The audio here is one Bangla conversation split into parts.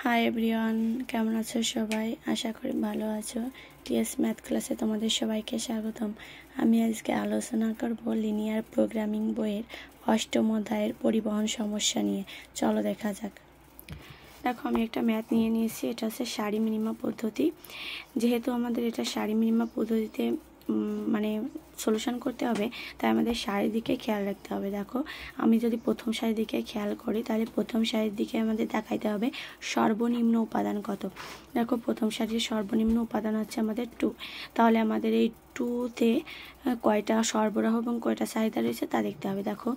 হাই এভরিওয়ান, কেমন আছো সবাই? আশা করি ভালো আছো। টিএস ম্যাথ ক্লাসে তোমাদের সবাইকে স্বাগতম। আমি আজকে আলোচনা করব লিনিয়ার প্রোগ্রামিং বইয়ের অষ্টম অধ্যায়ের পরিবহন সমস্যা নিয়ে। চলো দেখা যাক। দেখো, আমি একটা ম্যাথ নিয়ে নিয়েছি। এটা হচ্ছে সারি মিনিমা পদ্ধতি। যেহেতু আমাদের এটা সারি মিনিমা পদ্ধতিতে সলিউশন করতে হবে, তাই আমাদের সারির দিকে খেয়াল রাখতে হবে। দেখো, আমি যদি প্রথম সারির দিকে খেয়াল করি, তাহলে প্রথম সারির দিকে আমাদের দেখাইতে হবে সর্বনিম্ন উপাদান কত। দেখো, প্রথম সারির সর্বনিম্ন উপাদান হচ্ছে আমাদের 2। তাহলে আমাদের এই 2তে কয়টা সরবরাহ এবং কয়টা চাহিদা রয়েছে তা দেখতে হবে। দেখো,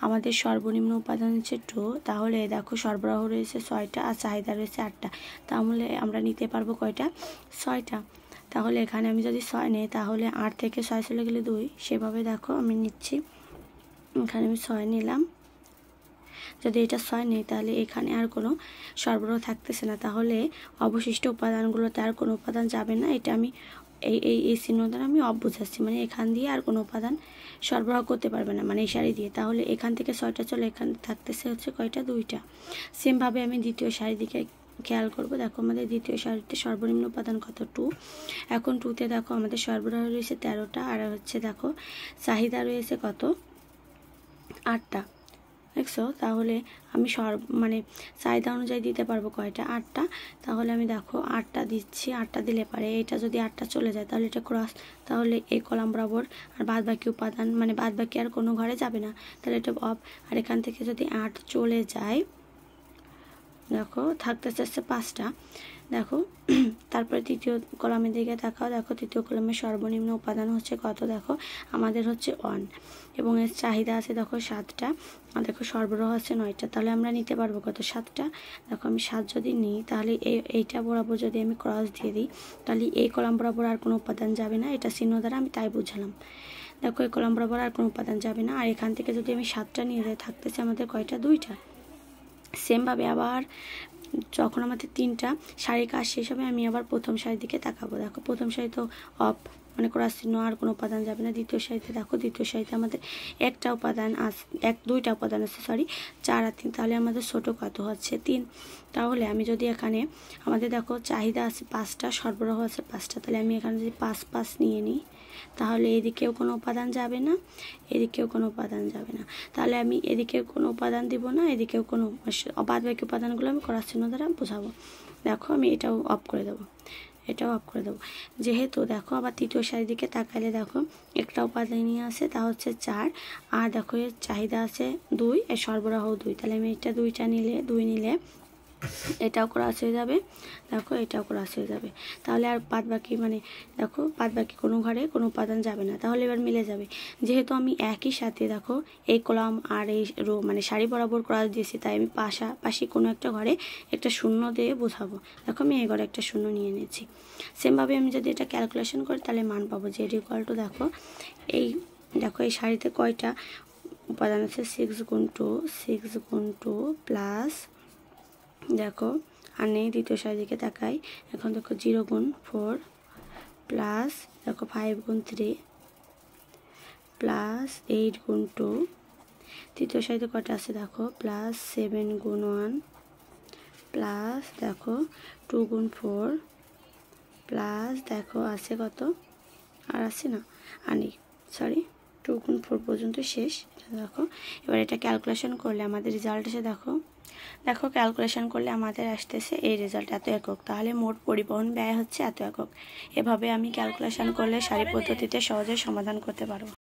আমাদের সর্বনিম্ন উপাদান হচ্ছে 2, তাহলে দেখো সরবরাহ রয়েছে 6টা আর চাহিদা রয়েছে 8টা। তাহলে আমরা নিতে পারবো কয়টা? 6টা। তাহলে এখানে আমি যদি 6 নিই, তাহলে 8 থেকে 6 চলে গেলে 2। সেভাবে দেখো আমি নিচ্ছি। এখানে আমি 6 নিলাম। যদি এটা 6 নিই, তাহলে এখানে আর কোনো সরবরাহ থাকতেছে না। তাহলে অবশিষ্ট উপাদানগুলোতে আর কোনো উপাদান যাবে না। এটা আমি এই চিহ্ন দ্বারা আমি অফ বোঝাচ্ছি, মানে এখান দিয়ে আর কোনো উপাদান সরবরাহ করতে পারবে না, মানে এই সারি দিয়ে। তাহলে এখান থেকে 6টা চলে, এখানে থাকতেছে হচ্ছে কয়টা? 2টা। সেমভাবে আমি দ্বিতীয় সারি দিকে খেয়াল করব। দেখো, আমাদের দ্বিতীয় সারিতে সর্বনিম্ন উপাদান কত? 2। এখন 2তে দেখো আমাদের সরবরাহ রয়েছে 13টা, আর হচ্ছে দেখো চাহিদা রয়েছে কত? 8টা। দেখছো? তাহলে আমি চাহিদা অনুযায়ী দিতে পারবো কয়টা? 8টা। তাহলে আমি দেখো 8টা দিচ্ছি। 8টা দিলে পারে এটা যদি 8টা চলে যায়, তাহলে এটা ক্রস, তাহলে এই কলাম বরাবর আর বাদ বাকি উপাদান বাদ বাকি আর কোনো ঘরে যাবে না, তাহলে এটা অফ। আর এখান থেকে যদি 8 চলে যায়, দেখো থাকতে চাচ্ছে 5টা। দেখো, তারপরে তৃতীয় কলামের দিকে তাকাও। দেখো, তৃতীয় কলামের সর্বনিম্ন উপাদান হচ্ছে কত? দেখো, আমাদের হচ্ছে 1 এবং এর চাহিদা আছে দেখো 7টা, আর দেখো সরবরাহ আছে 9টা। তাহলে আমরা নিতে পারবো কত? 7টা। দেখো, আমি 7 যদি নিই, তাহলে এইটা বরাবর যদি আমি ক্রস দিয়ে দিই, তাহলে এই কলাম বরাবর আর কোনো উপাদান যাবে না। এটা চিহ্ন দ্বারা আমি তাই বুঝালাম। দেখো, এই কলাম বরাবর আর কোনো উপাদান যাবে না। আর এখান থেকে যদি আমি 7টা নিয়ে যাই, থাকতেছে আমাদের কয়টা? 2টা। সেমভাবে আবার যখন আমাদের 3টা সারি কাজ শেষ হবে, আমি আবার প্রথম সারির দিকে তাকাবো। দেখো, প্রথম সারি তো অফ, ক্রস চিহ্ন, আর কোনো উপাদান যাবে না। দ্বিতীয় সারিতে দেখো, দ্বিতীয় সারিতে আমাদের 2টা উপাদান আছে, 4 আর 3। তাহলে আমাদের ছোট কত হচ্ছে? 3। তাহলে আমি যদি এখানে আমাদের দেখো চাহিদা আছে 5টা, সরবরাহ আছে 5টা, তাহলে আমি এখানে যদি 5 নিয়ে নিই, তাহলে এদিকেও কোনো উপাদান যাবে না, এদিকেও কোনো উপাদান যাবে না। তাহলে আমি এদিকেও কোনো উপাদান দিব না, এদিকেও কোনো, বাদ বাকি উপাদানগুলো আমি ক্রস চিহ্ন দ্বারা বোঝাবো। দেখো, আমি এটাও অফ করে দেবো, এটাও অফ করে দেবো। যেহেতু দেখো, আবার তৃতীয় সারির দিকে তাকাইলে দেখো একটা উপাদানই আছে, তা হচ্ছে 4, আর দেখো এর চাহিদা আছে 2, এর সরবরাহ 2। তাহলে আমি এটা 2 নিলে এটাও ক্রস হয়ে যাবে। দেখো, এটাও ক্রস হয়ে যাবে। তাহলে আর বাদ বাকি দেখো বাদ বাকি কোনো ঘরে কোনো উপাদান যাবে না। তাহলে এবার মিলে যাবে। যেহেতু আমি একই সাথে দেখো এই কলাম আর এই রো সারি বরাবর ক্রস দিয়েছি, তাই আমি পাশাপাশি কোনো একটা ঘরে একটা শূন্য দিয়ে বোঝাবো। দেখো, আমি এই ঘরে একটা শূন্য নিয়ে নিয়েছি। সেমভাবে আমি যদি এটা ক্যালকুলেশন করি, তাহলে মান পাবো যে ইকুয়াল টু, দেখো এই সারিতে কয়টা উপাদান আছে? 6 গুণ 2 প্লাস, দেখো আর নেই, দ্বিতীয় সারির দিকে তাকাই। এখন দেখো 0 গুণ 4 প্লাস, দেখো 5 গুণ 3 প্লাস 8 গুণ 2। তৃতীয় সারিতে কটা আছে? দেখো প্লাস 7 গুণ 1 প্লাস, দেখো 2 গুণ 4 প্লাস, দেখো আছে কত? আর আছে না, আর নেই, 2 গুণ 4 পর্যন্ত শেষ। দেখো, এবার এটা ক্যালকুলেশন করলে আমাদের রেজাল্ট এসে দেখো ক্যালকুলেশন করলে আমাদের আসতেছে এই রেজাল্ট, এত একক। তাহলে মোট পরিবহন ব্যয় হচ্ছে এত একক। এভাবে আমি ক্যালকুলেশন করলে সারি পদ্ধতিতে সহজে সমাধান করতে পারবো।